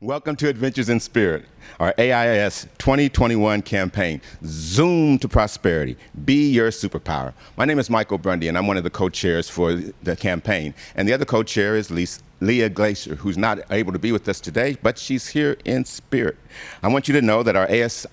Welcome to Adventures in Spirit, our AIS 2021 campaign, Zoom to Prosperity, Be Your Superpower. My name is Michael Brundy, and I'm one of the co-chairs for the campaign. And the other co-chair is Leah Glacier, who's not able to be with us today, but she's here in spirit. I want you to know that our AIS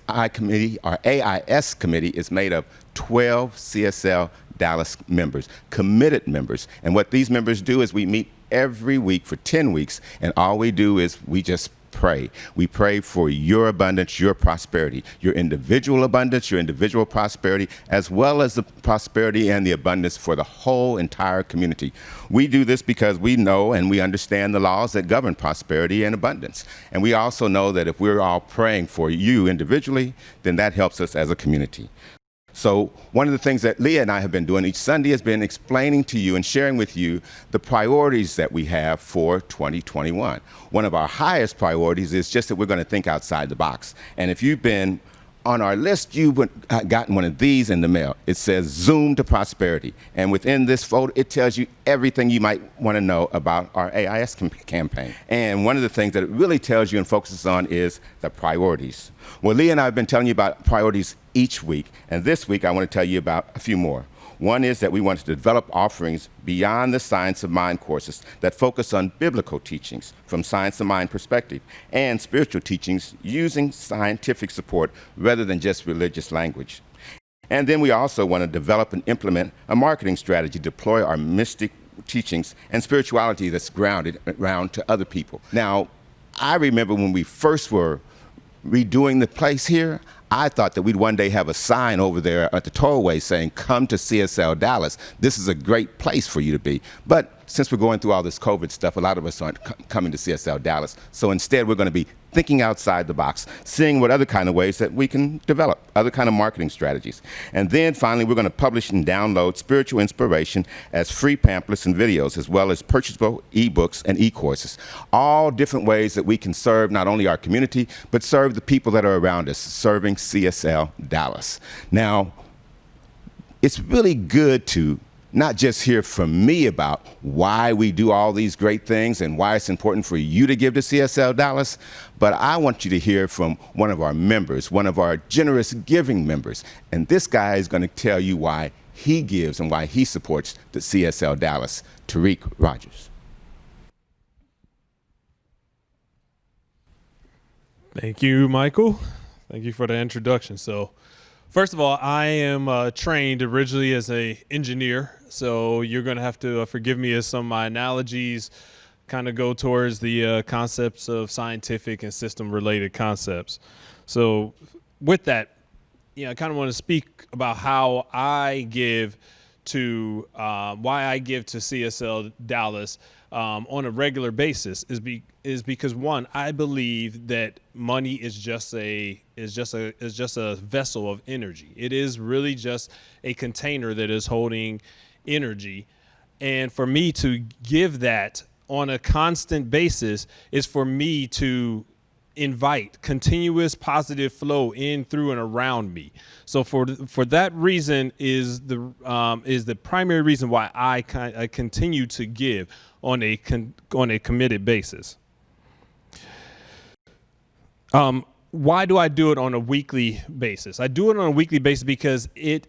committee is made of 12 CSLDallas members, committed members. And what these members do is we meet every week for 10 weeks, and all we do is we just pray. We pray for your abundance, your prosperity, your individual abundance, your individual prosperity, as well as the prosperity and the abundance for the whole entire community. We do this because we know and we understand the laws that govern prosperity and abundance. And we also know that if we're all praying for you individually, then that helps us as a community. So one of the things that Leah and I have been doing each Sunday has been explaining to you and sharing with you the priorities that we have for 2021. One of our highest priorities is just that we're going to think outside the box. And if you've been on our list, you've gotten one of these in the mail. It says Zoom to Prosperity. And within this folder, it tells you everything you might want to know about our AIS campaign. And one of the things that it really tells you and focuses on is the priorities. Well, Leah and I have been telling you about priorities each week. And this week, I want to tell you about a few more. One is that we want to develop offerings beyond the Science of Mind courses that focus on biblical teachings from Science of Mind perspective and spiritual teachings using scientific support rather than just religious language. And then we also want to develop and implement a marketing strategy, deploy our mystic teachings and spirituality that's grounded around to other people. Now, I remember when we first were redoing the place here, I thought that we'd one day have a sign over there at the tollway saying, come to CSLDallas. This is a great place for you to be. But since we're going through all this COVID stuff, a lot of us aren't coming to CSLDallas. So instead, we're going to be thinking outside the box, seeing what other kind of ways that we can develop, other kind of marketing strategies. And then finally, we're going to publish and download spiritual inspiration as free pamphlets and videos, as well as purchasable ebooks and e-courses. All different ways that we can serve not only our community, but serve the people that are around us, serving CSLDallas. Now, it's really good to not just hear from me about why we do all these great things and why it's important for you to give to CSLDallas, but I want you to hear from one of our members, one of our generous giving members. And this guy is going to tell you why he gives and why he supports the CSLDallas, Tariq Rogers. Thank you, Michael. Thank you for the introduction. So, first of all, I am trained originally as an engineer, so you're going to have to forgive me as some of my analogies kind of go towards the concepts of scientific and system-related concepts. So with that, I kind of want to speak about how I give to, why I give to CSLDallas on a regular basis is because, one, I believe that money is just a vessel of energy. It is really just a container that is holding energy. And for me to give that on a constant basis is for me to invite continuous positive flow in, through, and around me. So for that reason is the primary reason why I continue to give on a committed basis. Why do I do it on a weekly basis? I do it on a weekly basis because it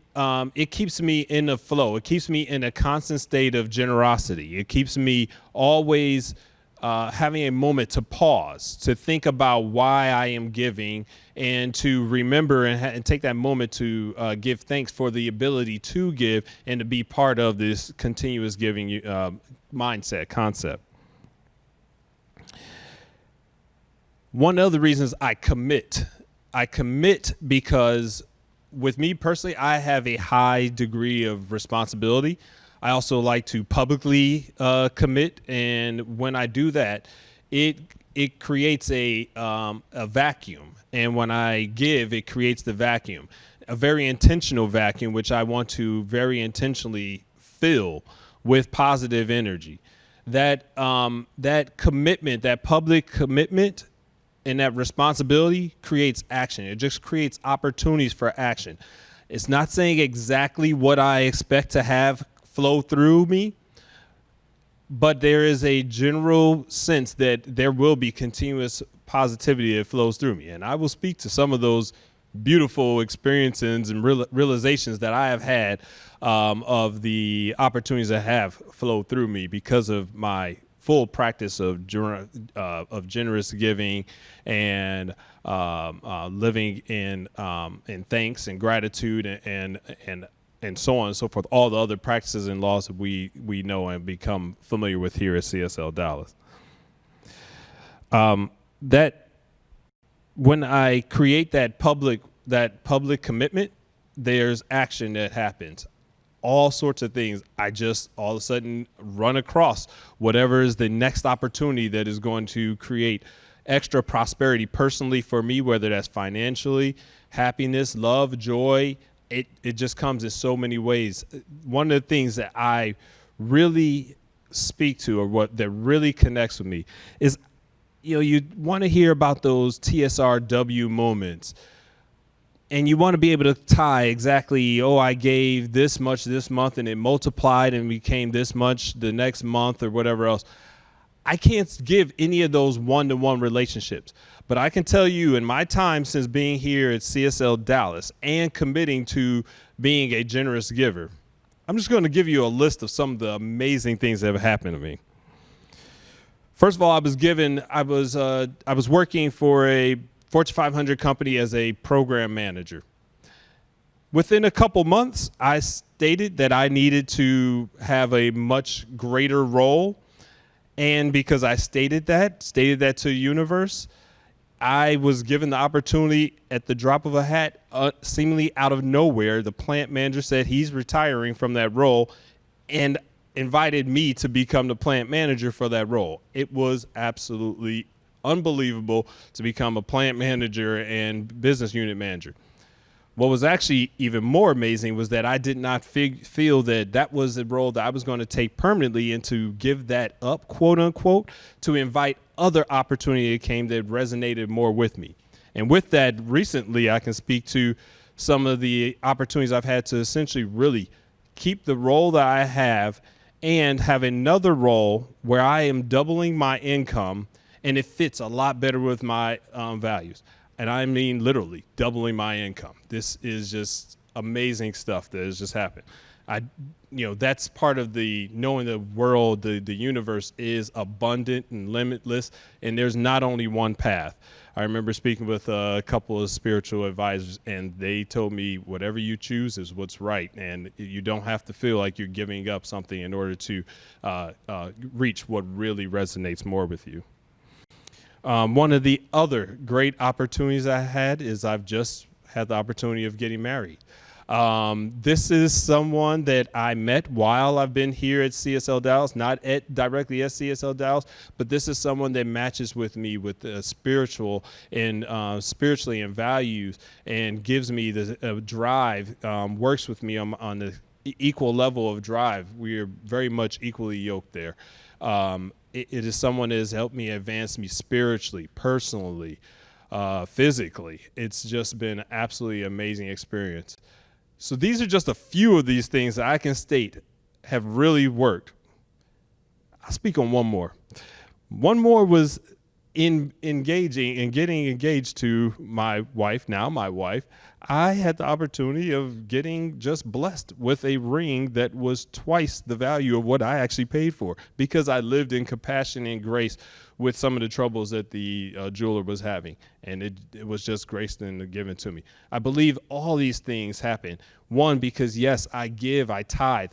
keeps me in the flow. It keeps me in a constant state of generosity. It keeps me always having a moment to pause, to think about why I am giving, and to remember and take that moment to give thanks for the ability to give and to be part of this continuous giving mindset concept. One of the reasons I commit because with me personally, I have a high degree of responsibility. I also like to publicly commit, and when I do that, it creates a vacuum. And when I give, it creates the vacuum, a very intentional vacuum, which I want to very intentionally fill with positive energy. That commitment, that public commitment, and that responsibility creates action. It just creates opportunities for action. It's not saying exactly what I expect to have flow through me, but there is a general sense that there will be continuous positivity that flows through me. And I will speak to some of those beautiful experiences and realizations that I have had of the opportunities that have flowed through me because of my full practice of generous giving and living in thanks and gratitude and so on and so forth, all the other practices and laws that we know and become familiar with here at CSLDallas. That when I create that public commitment, there's action that happens. All sorts of things. I just all of a sudden run across whatever is the next opportunity that is going to create extra prosperity personally for me, whether that's financially, happiness, love, joy. It just comes in so many ways. One of the things that I really speak to, or what that really connects with me, is you want to hear about those TSRW moments. And you want to be able to tie exactly, I gave this much this month and it multiplied and became this much the next month or whatever else. I can't give any of those one-to-one relationships, but I can tell you in my time since being here at CSLDallas and committing to being a generous giver, I'm just going to give you a list of some of the amazing things that have happened to me. First of all, I was working for a Fortune 500 company as a program manager. Within a couple months, I stated that I needed to have a much greater role. And because I stated that to the universe, I was given the opportunity at the drop of a hat, seemingly out of nowhere. The plant manager said he's retiring from that role and invited me to become the plant manager for that role. It was absolutely unbelievable to become a plant manager and business unit manager. What was actually even more amazing was that I did not feel that was a role that I was going to take permanently and to give that up, quote unquote, to invite other opportunity that came that resonated more with me. And with that, recently I can speak to some of the opportunities I've had to essentially really keep the role that I have and have another role where I am doubling my income, and it fits a lot better with my values. And I mean literally doubling my income. This is just amazing stuff that has just happened. That's part of the knowing the world, the universe is abundant and limitless, and there's not only one path. I remember speaking with a couple of spiritual advisors, and they told me whatever you choose is what's right, and you don't have to feel like you're giving up something in order to reach what really resonates more with you. One of the other great opportunities I had is I've just had the opportunity of getting married. This is someone that I met while I've been here at CSLDallas, not directly at CSLDallas, but this is someone that matches with me with spiritually and values, and gives me the drive, works with me on the equal level of drive. We are very much equally yoked there. It is someone that has helped me advance me spiritually, personally, physically. It's just been an absolutely amazing experience. So these are just a few of these things that I can state have really worked. I'll speak on one more. One more was in getting engaged to my wife, now my wife. I had the opportunity of getting just blessed with a ring that was twice the value of what I actually paid for, because I lived in compassion and grace with some of the troubles that the jeweler was having, and it was just graced and given to me. I believe all these things happen. One, because yes, I give, I tithe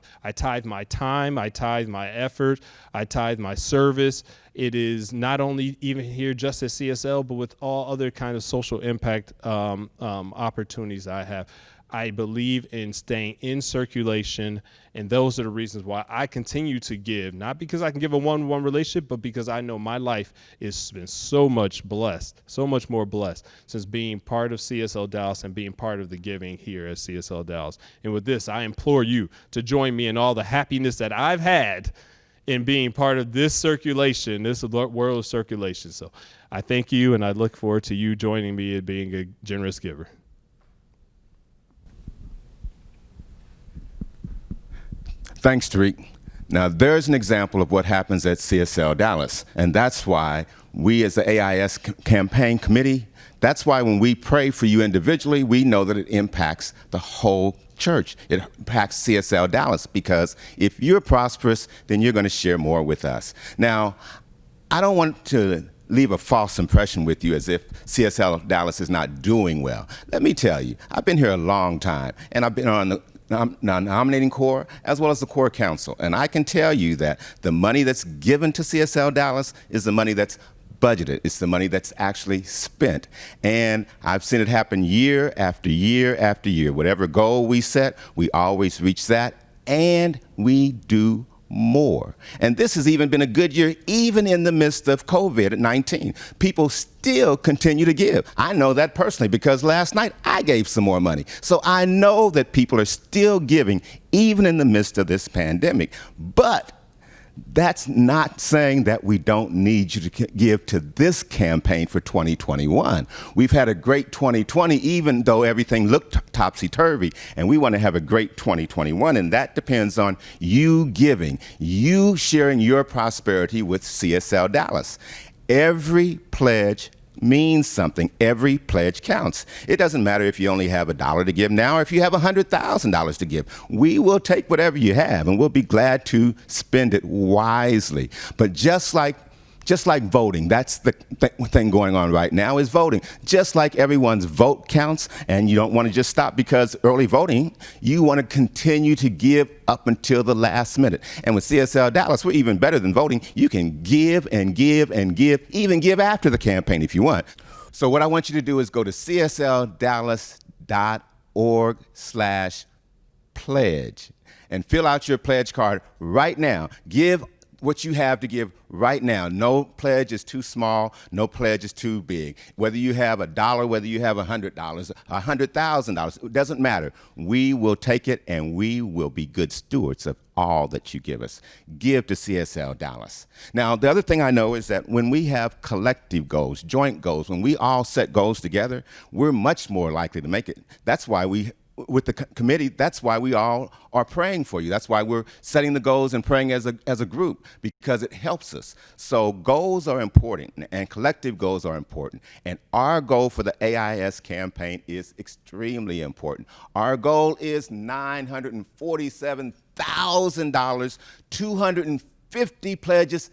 my time, I tithe my effort, I tithe my service. It is not only even here just at CSL, but with all other kind of social impact opportunities I have. I believe in staying in circulation, and those are the reasons why I continue to give, not because I can give a one-on-one relationship, but because I know my life has been so much blessed, so much more blessed since being part of CSLDallas and being part of the giving here at CSLDallas. And with this, I implore you to join me in all the happiness that I've had in being part of this circulation, this world of circulation. So I thank you, and I look forward to you joining me in being a generous giver. Thanks, Tariq. Now, there's an example of what happens at CSLDallas, and that's why we as the AIS campaign committee, that's why when we pray for you individually, we know that it impacts the whole church. It impacts CSLDallas, because if you're prosperous, then you're going to share more with us. Now, I don't want to leave a false impression with you as if CSLDallas is not doing well. Let me tell you, I've been here a long time, and I've been on the nominating core as well as the core council. And I can tell you that the money that's given to CSLDallas is the money that's budgeted. It's the money that's actually spent. And I've seen it happen year after year after year. Whatever goal we set, we always reach that, and we do more. And this has even been a good year, even in the midst of COVID-19. People still continue to give. I know that personally because last night I gave some more money. So I know that people are still giving, even in the midst of this pandemic. But that's not saying that we don't need you to give to this campaign for 2021. We've had a great 2020, even though everything looked topsy-turvy, and we want to have a great 2021, and that depends on you giving, you sharing your prosperity with CSLDallas. Every pledge means something. Every pledge counts. It doesn't matter if you only have $1 to give now or if you have $100,000 to give. We will take whatever you have, and we'll be glad to spend it wisely. But just like voting, that's the thing going on right now is voting. Just like everyone's vote counts, and you don't want to just stop because early voting, you want to continue to give up until the last minute. And with CSLDallas, we're even better than voting. You can give and give and give, even give after the campaign if you want. So what I want you to do is go to csldallas.org/pledge and fill out your pledge card right now. Give what you have to give right now. No pledge is too small. No pledge is too big. Whether you have $1, whether you have $100, $100,000, it doesn't matter. We will take it, and we will be good stewards of all that you give us. Give to CSLDallas. Now, the other thing I know is that when we have collective goals, joint goals, when we all set goals together, we're much more likely to make it. That's why with the committee, that's why we all are praying for you. That's why we're setting the goals and praying as a group, because it helps us. So goals are important, and collective goals are important. And our goal for the AIS campaign is extremely important. Our goal is $947,000, 250 pledges,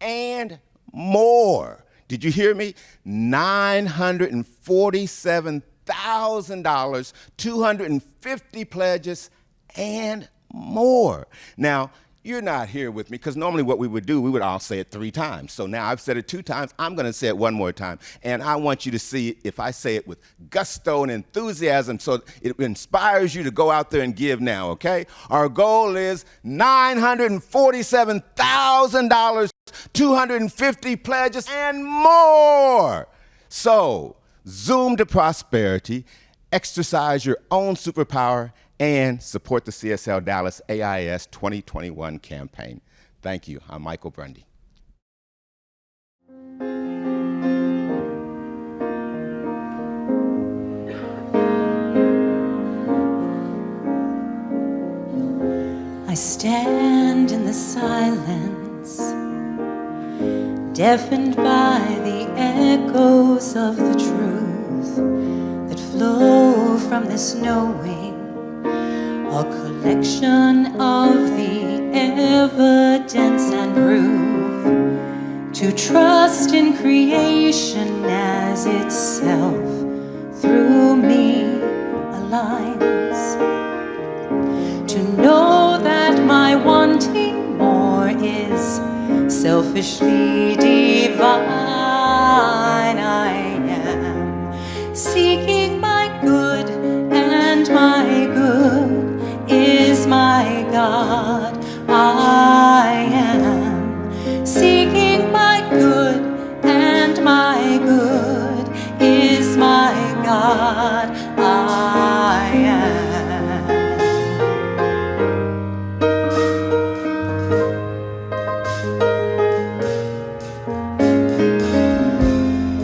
and more. Did you hear me? $947,000, $250 pledges, and more. Now, you're not here with me because normally what we would do, we would all say it 3 times. So now I've said it 2 times. I'm going to say it one more time. And I want you to see if I say it with gusto and enthusiasm so it inspires you to go out there and give now, okay? Our goal is $947,000, 250 pledges, and more. So zoom to prosperity, exercise your own superpower, and support the CSLDallas AIS 2021 campaign. Thank you. I'm Michael Brundy. I stand in the silence, deafened by the echoes of the truth that flow from this knowing, a collection of the evidence and proof, to trust in creation as itself through me aligns, to know that my wanting more is selfishly divine. I am seeking my good, and my good is my God. I am seeking my good, and my good is my God. I am.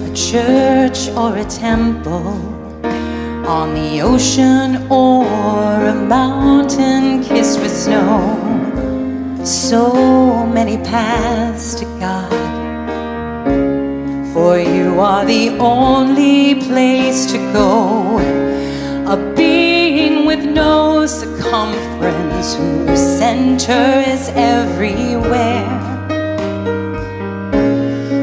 A church or a temple, on the ocean or a mountain kissed with snow, so many paths to God, for you are the only place to go, a being with no circumference, whose center is everywhere,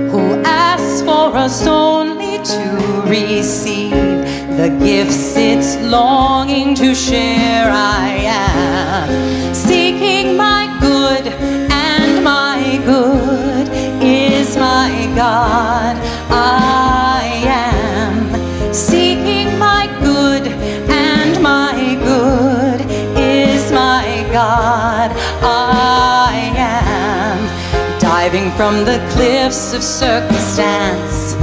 who asks for us only to receive the gifts it's longing to share. I am seeking my good, and my good is my God. I am seeking my good, and my good is my God. I am diving from the cliffs of circumstance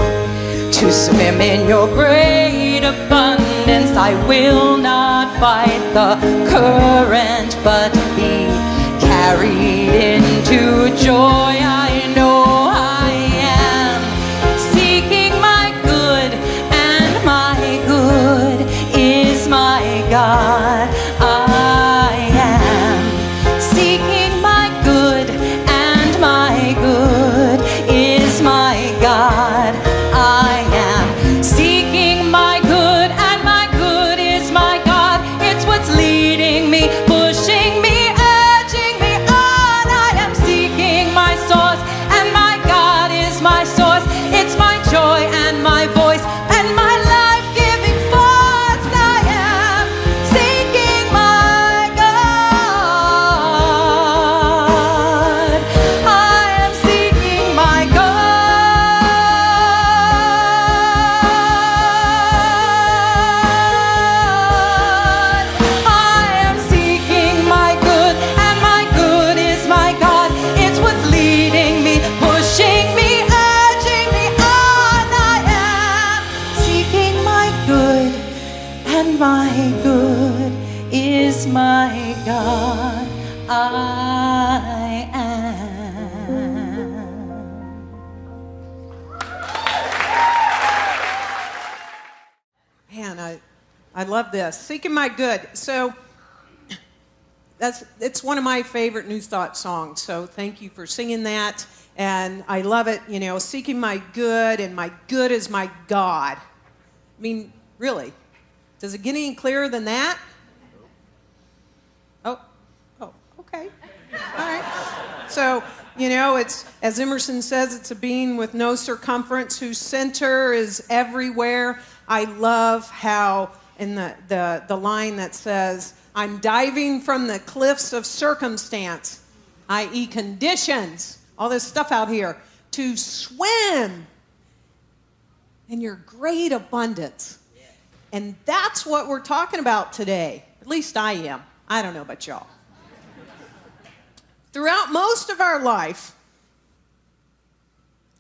to swim in your great abundance. I will not fight the current, but be carried into joy. I know I am seeking my good, and my good is my God. I am seeking my good, and my good is my God. I am seeking my good, and my good is my God. It's what's leading me, pushing me, urging me on. I am seeking my source, and my God is my source. It's my joy and my voice and my life-giving force. I am seeking my God. I am seeking my God. I am seeking my good, and my good is my God. It's what's leading me, pushing me, urging me on. I am seeking my good, and my good is my God. I am. Man, I love this. Seeking my good. So it's one of my favorite New Thought songs. So thank you for singing that. And I love it, you know, seeking my good, and my good is my God. I mean, really, does it get any clearer than that? Oh, okay. All right. So, you know, it's, as Emerson says, it's a being with no circumference, whose center is everywhere. I love how in the line that says, I'm diving from the cliffs of circumstance, i.e. conditions, all this stuff out here, to swim in your great abundance. And that's what we're talking about today. At least I am. I don't know about y'all. Throughout most of our life,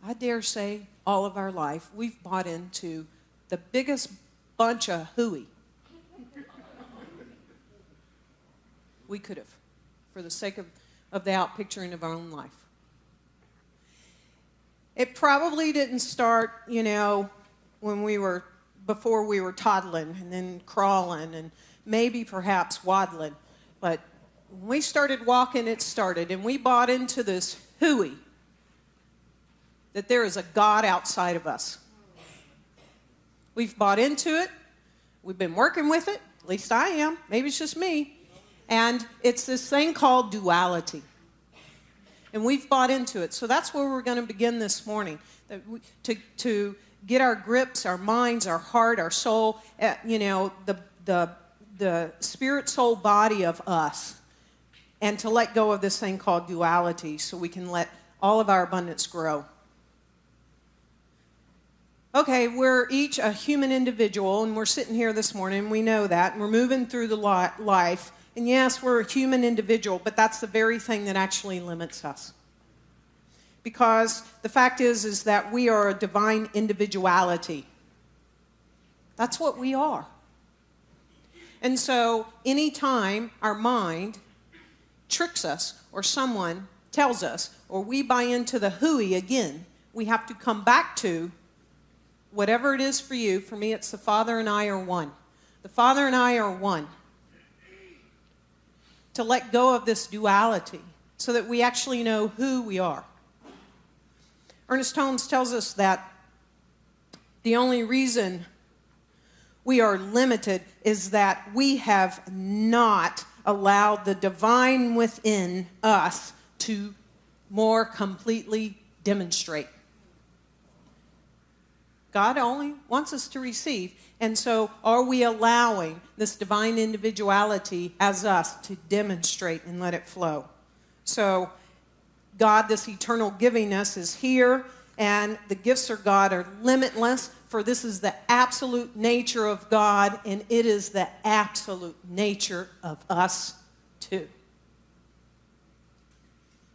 I dare say all of our life, we've bought into the biggest bunch of hooey we could have, for the sake of the outpicturing of our own life. It probably didn't start, you know, before we were toddling and then crawling and maybe perhaps waddling. But when we started walking, it started, and we bought into this hooey that there is a God outside of us. We've bought into it. We've been working with it. At least I am. Maybe it's just me. And it's this thing called duality. And we've bought into it. So that's where we're going to begin this morning. To get our grips, our minds, our heart, our soul, you know, the spirit, soul, body of us. And to let go of this thing called duality so we can let all of our abundance grow. Okay, we're each a human individual, and we're sitting here this morning, and we know that, and we're moving through the life. And yes, we're a human individual, but that's the very thing that actually limits us. Because the fact is that we are a divine individuality. That's what we are. And so anytime our mind tricks us, or someone tells us, or we buy into the hooey again, we have to come back to whatever it is for you. For me, it's the Father and I are one. The Father and I are one. To let go of this duality so that we actually know who we are. Ernest Holmes tells us that the only reason we are limited is that we have not allowed the divine within us to more completely demonstrate. God only wants us to receive. And so are we allowing this divine individuality as us to demonstrate and let it flow? So God, this eternal givingness is here, and the gifts of God are limitless, for this is the absolute nature of God, and it is the absolute nature of us too.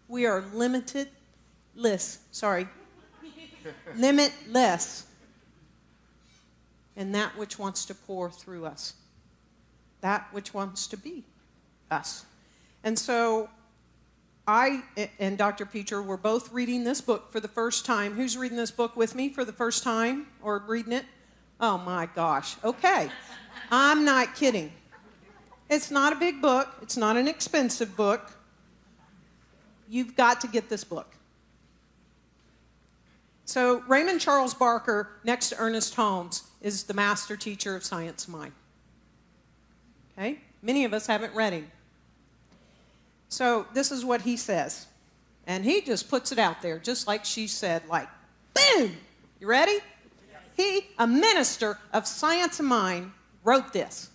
We are limitless. And that which wants to pour through us, that which wants to be us. And so I and Dr. Peter were both reading this book for the first time. Who's reading this book with me for the first time or reading it? Oh my gosh. Okay. I'm not kidding. It's not a big book. It's not an expensive book. You've got to get this book. So Raymond Charles Barker, next to Ernest Holmes, is the master teacher of science mind. Okay? Many of us haven't read him. So this is what he says. And he just puts it out there, just like she said, like, boom! You ready? He, a minister of science and mind, wrote this.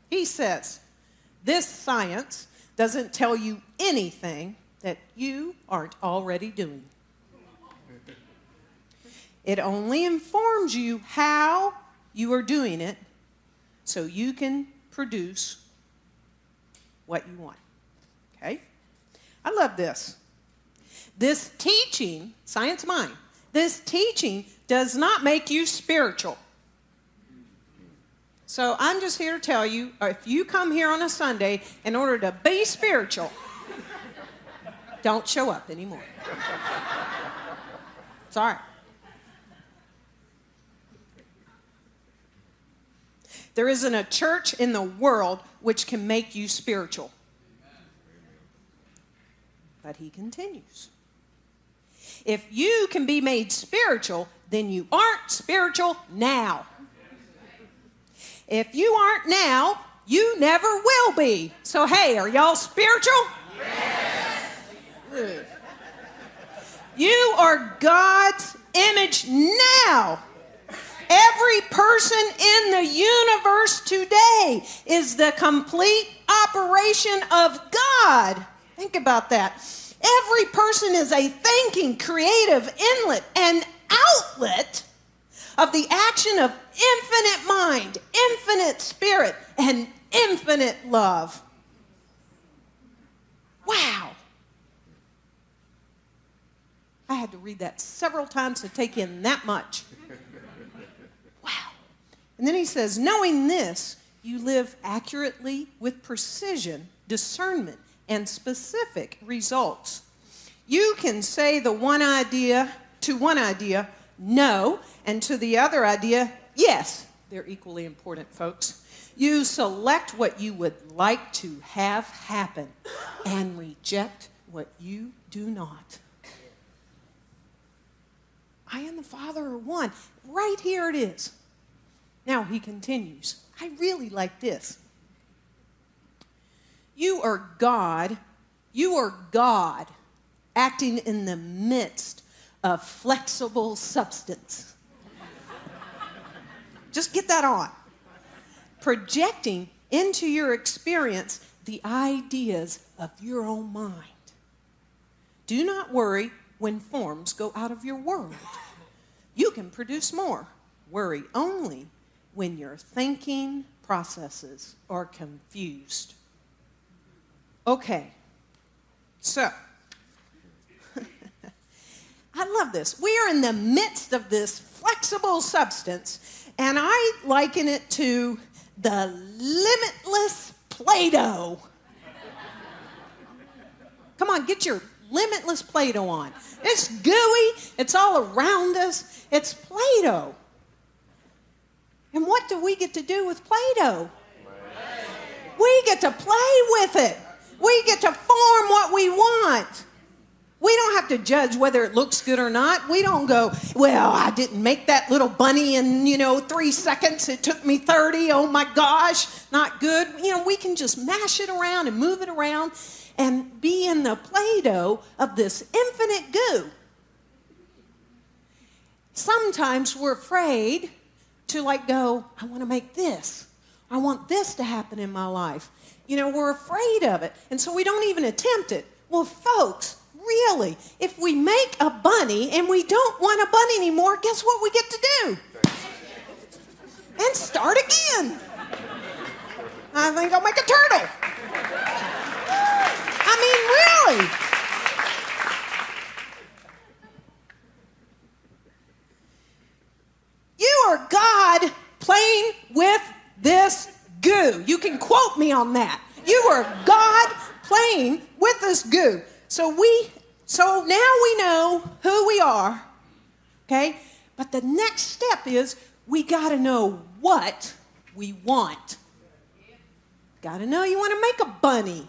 He says, this science doesn't tell you anything that you aren't already doing. It only informs you how you are doing it so you can produce what you want. Okay? I love this. This teaching, science mind, this teaching does not make you spiritual. So I'm just here to tell you, if you come here on a Sunday in order to be spiritual, don't show up anymore. Sorry. There isn't a church in the world which can make you spiritual. But he continues. If you can be made spiritual, then you aren't spiritual now. If you aren't now, you never will be. So hey, are y'all spiritual? Yes. Good. You are God's image now. Every person in the universe today is the complete operation of God. Think about that. Every person is a thinking, creative inlet and outlet of the action of infinite mind, infinite spirit, and infinite love. Wow. I had to read that several times to take in that much. Wow. And then he says, knowing this, you live accurately with precision, discernment, and specific results. You can say to one idea, no, and to the other idea, yes. They're equally important, folks. You select what you would like to have happen and reject what you do not. I and the Father are one. Right here it is. Now he continues. I really like this. You are God acting in the midst of flexible substance. Just get that on. Projecting into your experience the ideas of your own mind. Do not worry when forms go out of your world. You can produce more. Worry only when your thinking processes are confused. Okay, so I love this. We are in the midst of this flexible substance, and I liken it to the limitless Play-Doh. Come on, get your limitless Play-Doh on. It's gooey. It's all around us. It's Play-Doh. And what do we get to do with Play-Doh? We get to play with it. We get to form what we want. We don't have to judge whether it looks good or not. We don't go, well, I didn't make that little bunny in, 3 seconds. It took me 30. Oh my gosh, not good. We can just mash it around and move it around and be in the Play-Doh of this infinite goo. Sometimes we're afraid to go, I want to make this. I want this to happen in my life. We're afraid of it. And so we don't even attempt it. Well, folks, really, if we make a bunny and we don't want a bunny anymore, guess what we get to do? And start again. I think I'll make a turtle. Really. You are God playing with this goo. You can quote me on that. You are God playing with this goo. So now we know who we are, okay? But the next step is we got to know what we want. Got to know you want to make a bunny.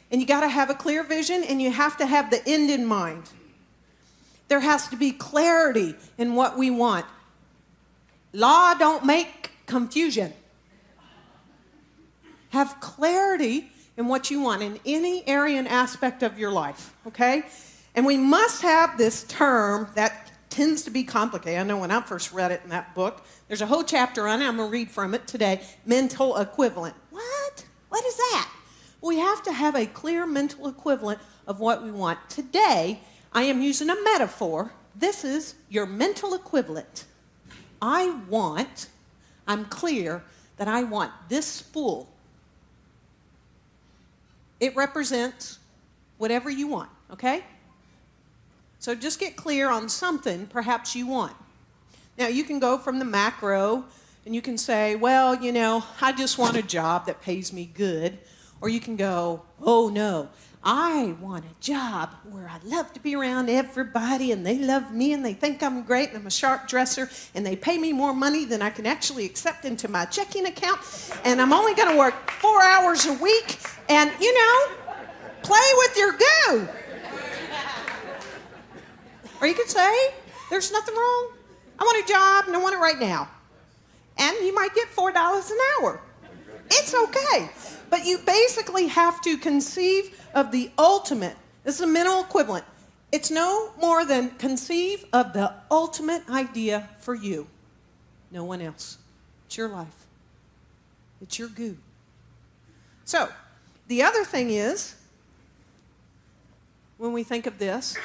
And you got to have a clear vision, and you have to have the end in mind. There has to be clarity in what we want. Law don't make confusion. Have clarity in what you want in any area and aspect of your life, okay? And we must have this term that tends to be complicated. I know when I first read it in that book, there's a whole chapter on it. I'm going to read from it today. Mental equivalent. What? What is that? We have to have a clear mental equivalent of what we want. Today, I am using a metaphor. This is your mental equivalent. I'm clear that I want this spool. It represents whatever you want, okay? So just get clear on something perhaps you want. Now, you can go from the macro, and you can say, well, I just want a job that pays me good. Or you can go, oh no, I want a job where I love to be around everybody and they love me and they think I'm great and I'm a sharp dresser and they pay me more money than I can actually accept into my checking account and I'm only going to work 4 hours a week and, play with your goo. Or you could say, there's nothing wrong. I want a job and I want it right now. And you might get $4 an hour. It's okay. But you basically have to conceive of the ultimate. This is a mental equivalent. It's no more than conceive of the ultimate idea for you. No one else. It's your life. It's your goo. So, the other thing is, when we think of this,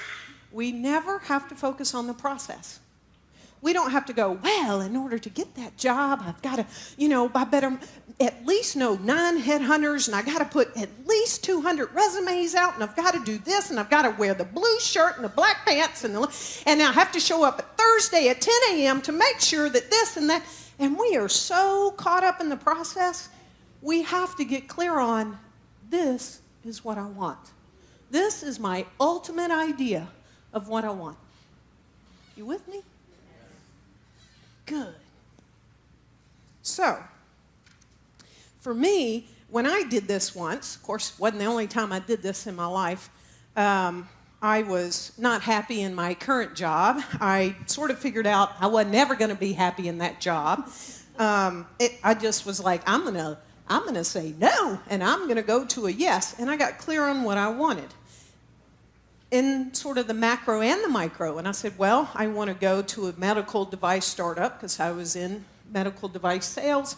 we never have to focus on the process. We don't have to go, well, in order to get that job, I've got to, I better at least know 9 headhunters, and I got to put at least 200 resumes out, and I've got to do this, and I've got to wear the blue shirt and the black pants, and I have to show up at Thursday at 10 a.m. to make sure that this and that. And we are so caught up in the process, we have to get clear on this is what I want. This is my ultimate idea of what I want. You with me? Good. So, for me, when I did this once, of course, it wasn't the only time I did this in my life, I was not happy in my current job. I sort of figured out I wasn't ever going to be happy in that job. I just was like, I'm gonna say no, and I'm going to go to a yes. And I got clear on what I wanted in sort of the macro and the micro. And I said, well, I want to go to a medical device startup because I was in medical device sales.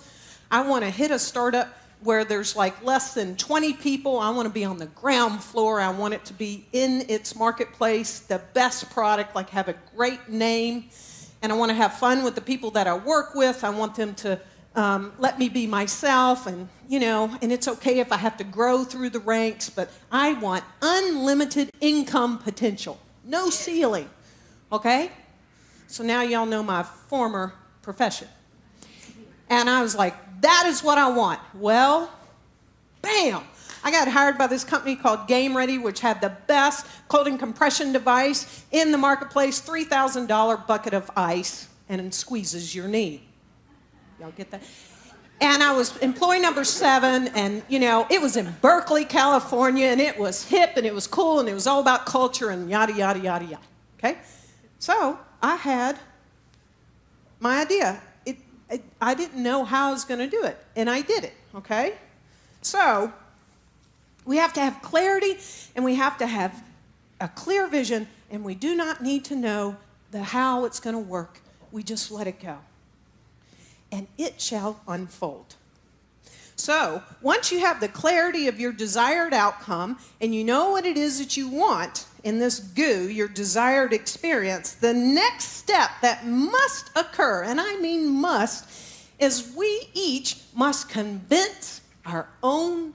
I want to hit a startup where there's less than 20 people. I want to be on the ground floor. I want it to be in its marketplace, the best product, have a great name. And I want to have fun with the people that I work with. I want them to let me be myself, and and it's okay if I have to grow through the ranks, but I want unlimited income potential, no ceiling, okay? So now y'all know my former profession. And I was like, that is what I want. Well, bam, I got hired by this company called Game Ready, which had the best cold and compression device in the marketplace, $3,000 bucket of ice, and it squeezes your knee. Y'all get that? And I was employee number 7, and, you know, it was in Berkeley, California, and it was hip, and it was cool, and it was all about culture, and yada, yada, yada, yada, okay? So I had my idea. I didn't know how I was going to do it, and I did it, okay? So we have to have clarity, and we have to have a clear vision, and we do not need to know how it's going to work. We just let it go, and it shall unfold. So once you have the clarity of your desired outcome, and you know what it is that you want in this goo, your desired experience, the next step that must occur, and I mean must, is we each must convince our own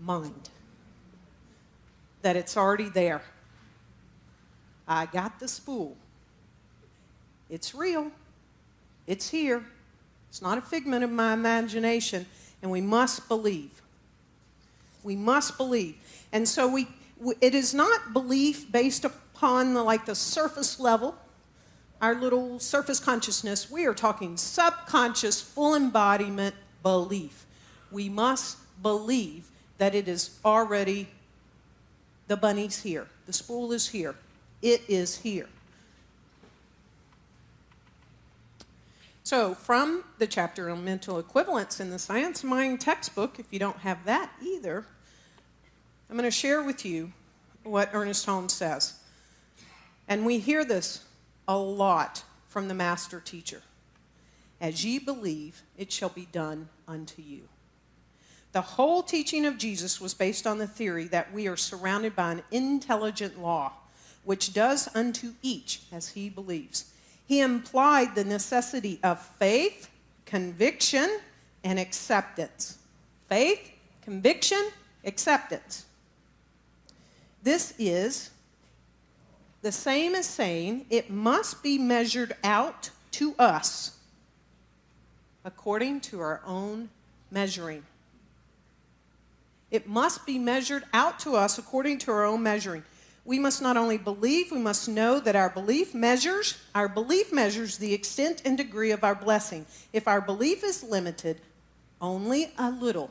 mind that it's already there. I got the spool. It's real. It's here. It's not a figment of my imagination, and we must believe. We must believe. And so it is not belief based upon the surface level, our little surface consciousness. We are talking subconscious, full embodiment belief. We must believe that it is already, the bunny's here. The spool is here. It is here. So from the chapter on mental equivalence in the Science Mind textbook, if you don't have that either, I'm going to share with you what Ernest Holmes says. And we hear this a lot from the master teacher. As ye believe, it shall be done unto you. The whole teaching of Jesus was based on the theory that we are surrounded by an intelligent law, which does unto each as he believes. He implied the necessity of faith, conviction, and acceptance. Faith, conviction, acceptance. This is the same as saying it must be measured out to us according to our own measuring. It must be measured out to us according to our own measuring. We must not only believe, we must know that our belief measures the extent and degree of our blessing. If our belief is limited, only a little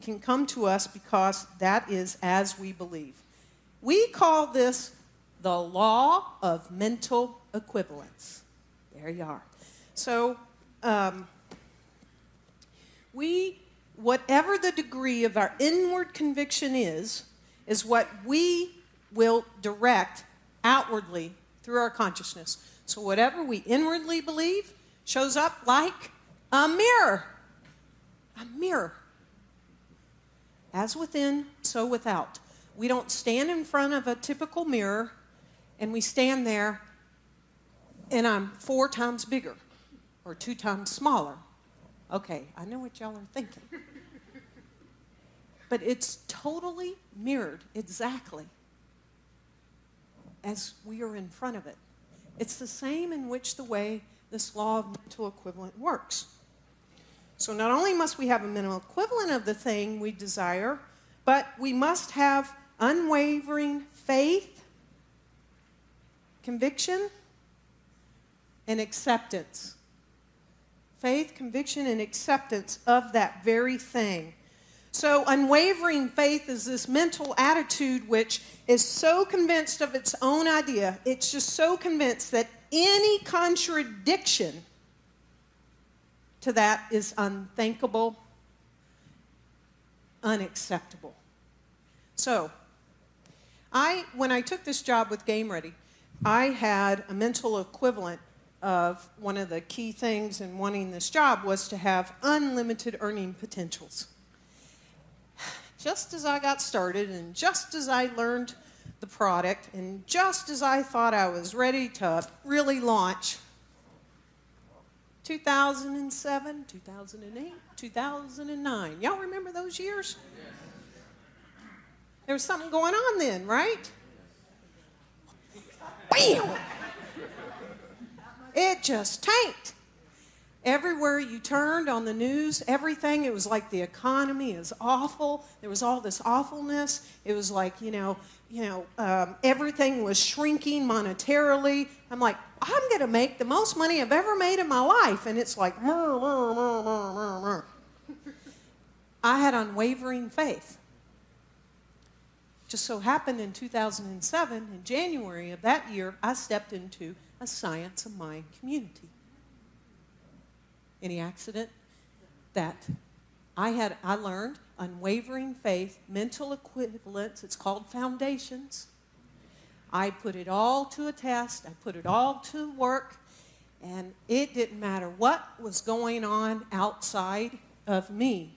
can come to us because that is as we believe. We call this the law of mental equivalence. There you are. So, whatever the degree of our inward conviction is what we will direct outwardly through our consciousness. So whatever we inwardly believe shows up like a mirror. A mirror. As within, so without. We don't stand in front of a typical mirror and we stand there and I'm 4 times bigger or 2 times smaller. Okay, I know what y'all are thinking. But it's totally mirrored exactly as we are in front of it. It's the same in which the way this law of mental equivalent works. So not only must we have a mental equivalent of the thing we desire, but we must have unwavering faith, conviction, and acceptance. Faith, conviction, and acceptance of that very thing. So unwavering faith is this mental attitude which is so convinced of its own idea, it's just so convinced that any contradiction to that is unthinkable, unacceptable. So, when I took this job with Game Ready, I had a mental equivalent of one of the key things in wanting this job was to have unlimited earning potentials. Just as I got started and just as I learned the product and just as I thought I was ready to really launch, 2007, 2008, 2009. Y'all remember those years? There was something going on then, right? Bam! It just tanked. Everywhere you turned on the news, everything, it was like the economy is awful. There was all this awfulness. It was like, everything was shrinking monetarily. I'm like, I'm going to make the most money I've ever made in my life. And it's like, I had unwavering faith. Just so happened in 2007, in January of that year, I stepped into a Science of Mind community. Any accident? That I learned unwavering faith, mental equivalence, it's called foundations. I put it all to a test, I put it all to work, and it didn't matter what was going on outside of me.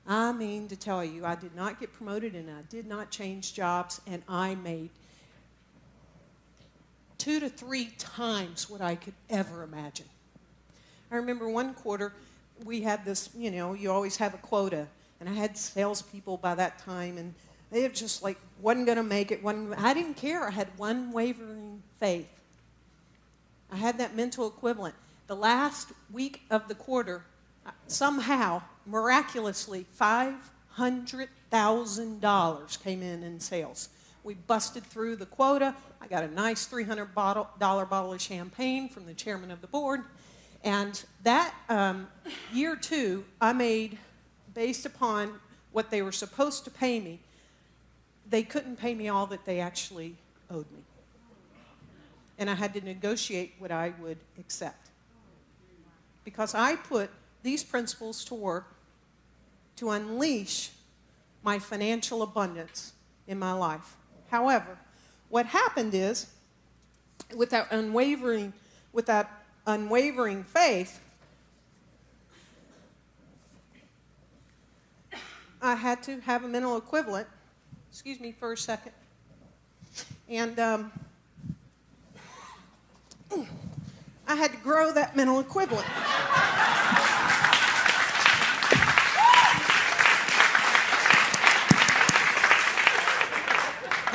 I mean to tell you, I did not get promoted and I did not change jobs, and I made 2 to 3 times what I could ever imagine. I remember one quarter, we had this, you always have a quota, and I had salespeople by that time, and they were just like, wasn't going to make it. I didn't care. I had unwavering faith. I had that mental equivalent. The last week of the quarter, somehow, miraculously, $500,000 came in sales. We busted through the quota. I got a nice $300 bottle of champagne from the chairman of the board. And that year 2, I made, based upon what they were supposed to pay me, they couldn't pay me all that they actually owed me. And I had to negotiate what I would accept. Because I put these principles to work to unleash my financial abundance in my life. However, what happened is, with that unwavering faith, I had to have a mental equivalent. Excuse me for a second. And I had to grow that mental equivalent.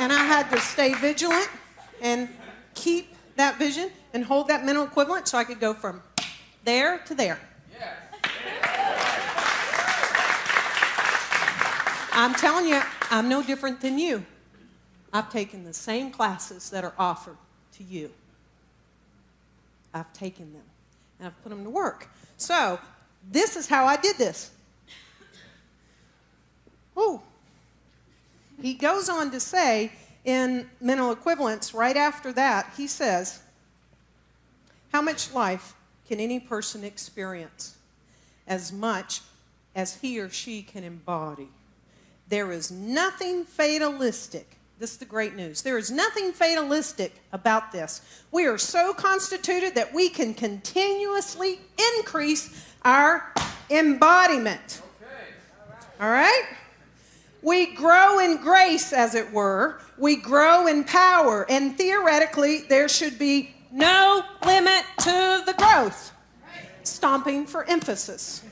And I had to stay vigilant and keep that vision and hold that mental equivalent so I could go from there to there. Yeah. I'm telling you, I'm no different than you. I've taken the same classes that are offered to you. I've taken them, and I've put them to work. So, this is how I did this. Ooh. He goes on to say, in mental equivalence, right after that, he says, how much life can any person experience? As much as he or she can embody. There is nothing fatalistic. This is the great news. There is nothing fatalistic about this. We are so constituted that we can continuously increase our embodiment. All right? We grow in grace, as it were. We grow in power. And theoretically, there should be no limit to the growth. Stomping for emphasis.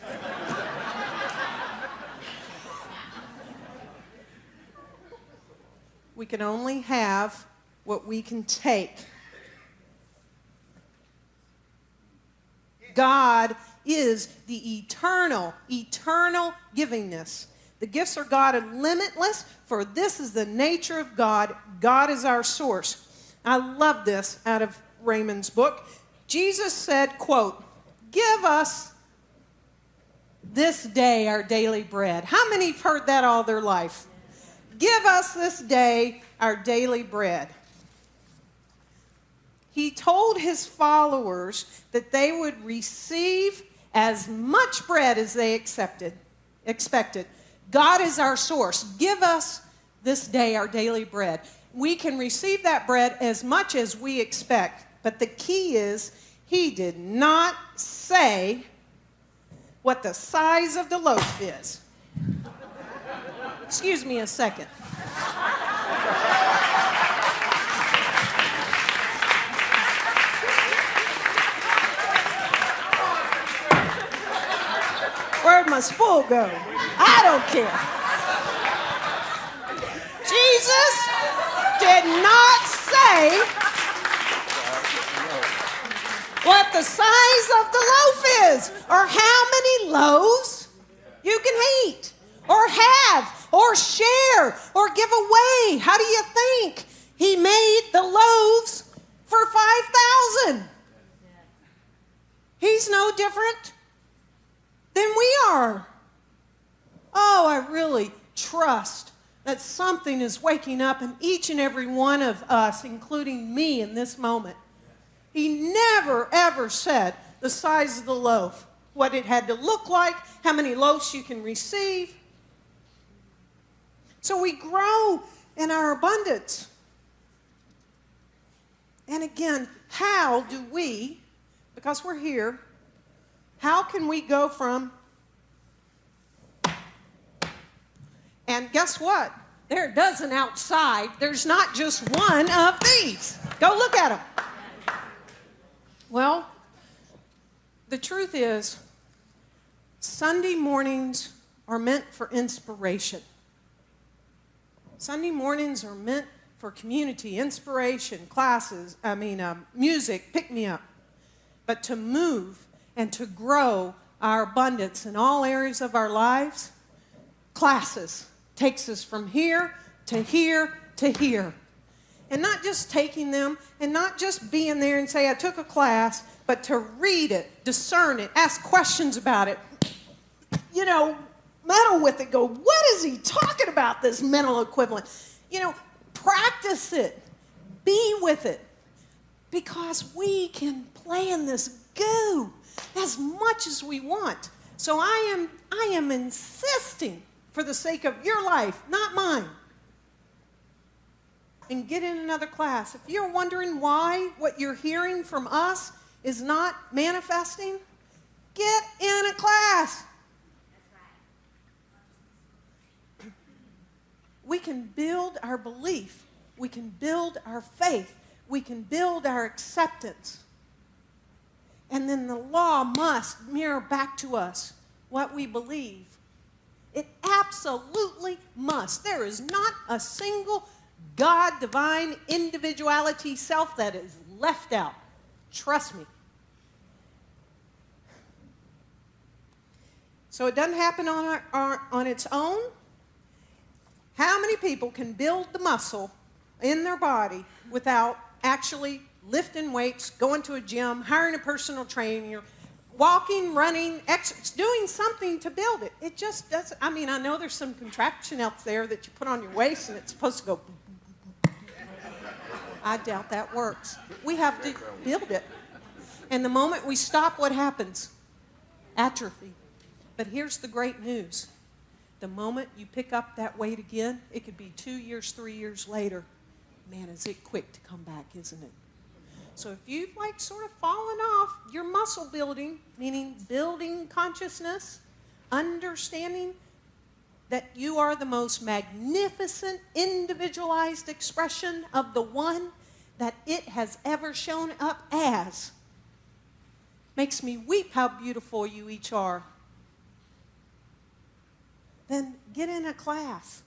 We can only have what we can take. God is the eternal givingness. The gifts of God are limitless, for this is the nature of God. God is our source. I love this out of Raymond's book. Jesus said, quote, give us this day our daily bread. How many have heard that all their life? Give us this day our daily bread. He told his followers that they would receive as much bread as they expected. God is our source. Give us this day our daily bread. We can receive that bread as much as we expect. But the key is, he did not say what the size of the loaf is. Excuse me a second. Where'd my spool go? I don't care. Jesus did not say what the size of the loaf is, or how many loaves you can eat, or have, or share, or give away. How do you think he made the loaves for 5,000? He's no different than we are. Oh, I really trust that something is waking up in each and every one of us, including me in this moment. He never, ever said the size of the loaf, what it had to look like, how many loaves you can receive. So we grow in our abundance. And again, how do we, because we're here, how can we go from, and guess what? There are a dozen outside. There's not just one of these. Go look at them. Well, the truth is, Sunday mornings are meant for inspiration. Sunday mornings are meant for community, inspiration, classes, music, pick me up. But to move and to grow our abundance in all areas of our lives, classes takes us from here to here to here. And not just taking them and not just being there and say, I took a class, but to read it, discern it, ask questions about it, meddle with it, go, what is he talking about, this mental equivalent? Practice it, be with it, because we can play in this goo as much as we want. So I am insisting, for the sake of your life, not mine, and get in another class. If you're wondering why what you're hearing from us is not manifesting, get in a class. We can build our belief. We can build our faith. We can build our acceptance. And then the law must mirror back to us what we believe. It absolutely must. There is not a single God, divine, individuality, self that is left out. Trust me. So it doesn't happen on its own. How many people can build the muscle in their body without actually lifting weights, going to a gym, hiring a personal trainer, walking, running, doing something to build it? It just doesn't. I know there's some contraption out there that you put on your waist and it's supposed to go. I doubt that works. We have to build it. And the moment we stop, what happens? Atrophy. But here's the great news. The moment you pick up that weight again, it could be 2 years, 3 years later. Man, is it quick to come back, isn't it? So if you've sort of fallen off your muscle building, meaning building consciousness, understanding that you are the most magnificent individualized expression of the one that it has ever shown up as, makes me weep how beautiful you each are. Then get in a class.